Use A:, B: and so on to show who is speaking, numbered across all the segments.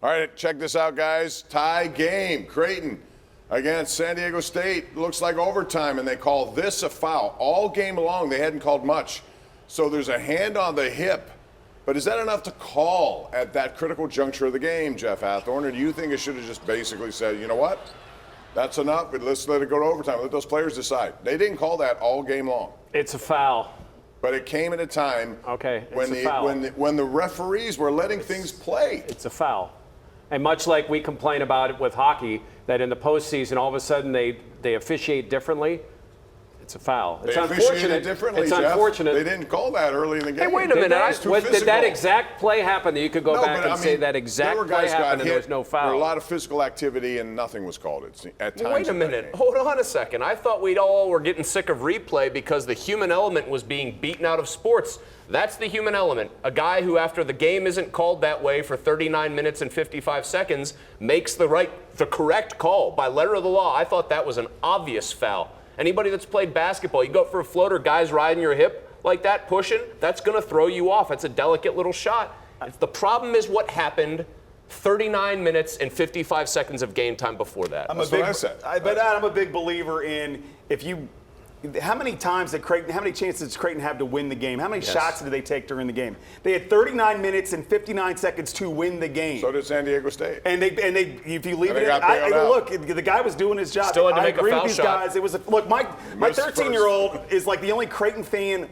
A: All right, check this out, guys. Tie game. Creighton against San Diego State. Looks like overtime, and they call this a foul. All game long, they hadn't called much. So there's a hand on the hip. But is that enough to call at that critical juncture of the game, Jeff Hathorne? Or do you think it should have just basically said, you know what? That's enough, but let's let it go to overtime. Let those players decide. They didn't call that all game long.
B: It's a foul.
A: But it came at a time when the referees were letting things play.
B: It's a foul. And much like we complain about it with hockey, that in the postseason, all of a sudden they officiate differently. It's a foul. It's unfortunate.
A: Differently,
B: it's
A: Jeff.
B: Unfortunate.
A: They didn't call that early in the game.
B: Hey, wait a minute. Did that exact play happen that you could go back and say that exact play happened and there was no foul?
A: There were a lot of physical activity and nothing was called at times.
C: Wait a minute. Hold on a second. I thought we all were getting sick of replay because the human element was being beaten out of sports. That's the human element. A guy who, after the game isn't called that way for 39 minutes and 55 seconds, makes the correct call by letter of the law. I thought that was an obvious foul. Anybody that's played basketball, you go for a floater, guys riding your hip like that, pushing, that's going to throw you off. That's a delicate little shot. The problem is what happened 39 minutes and 55 seconds of game time before that.
A: That's what I said.
D: But I'm a big believer in how many chances did Creighton have to win the game? How many shots did they take during the game? They had 39 minutes and 59 seconds to win the game.
A: So did San Diego State.
D: And if you leave
A: look,
D: the guy was doing his job.
C: Still had to make
D: I agree
C: a foul
D: with these
C: shot.
D: guys. It was my 13-year-old is like the only Creighton fan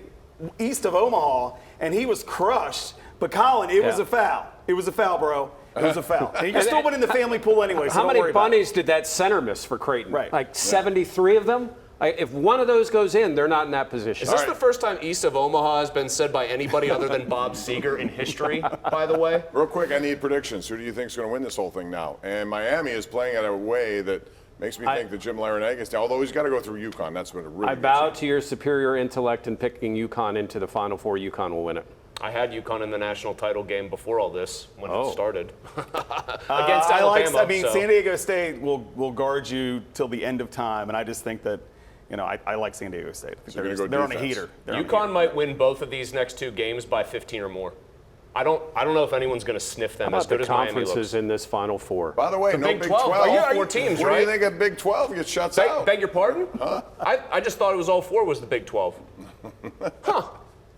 D: east of Omaha, and he was crushed. But Colin, it was a foul. It was a foul, bro. It was a foul. And you're still winning the family pool anyway. So
B: how many bunnies did that center miss for Creighton?
D: Right.
B: Like 73 of them? If one of those goes in, they're not in that position.
C: Is this the first time east of Omaha has been said by anybody other than Bob Seger in history, by the way?
A: Real quick, I need predictions. Who do you think is going to win this whole thing now? And Miami is playing in a way that makes me think that Jim Larinaga, although he's got to go through UConn. That's what it really
B: I bow to your superior intellect in picking UConn into the Final Four. UConn will win it.
C: I had UConn in the national title game before all this when it started.
D: Against Alabama. San Diego State will guard you till the end of time, and I just think that, I like San Diego State. They're on a heater.
C: UConn might win both of these next two games by 15 or more. I don't know if anyone's going to sniff them as good as Miami looks.
B: Conferences in this Final Four.
A: By the way, no Big 12.
C: All four teams,
A: what
C: right?
A: do you think of Big 12 gets shuts out?
C: Beg your pardon? Huh? I just thought it was all four was the Big 12. Huh.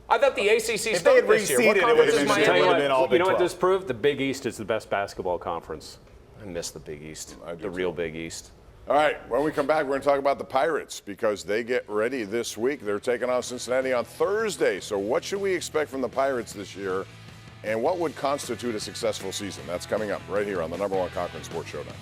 C: I thought the ACC stunk this year. What conference is Miami?
B: You know what this proved? The Big East is the best basketball conference.
C: I miss the Big East, the real Big East.
A: All right, when we come back, we're going to talk about the Pirates because they get ready this week. They're taking on Cincinnati on Thursday. So what should we expect from the Pirates this year, and what would constitute a successful season? That's coming up right here on the #1 Cochran Sports Showdown.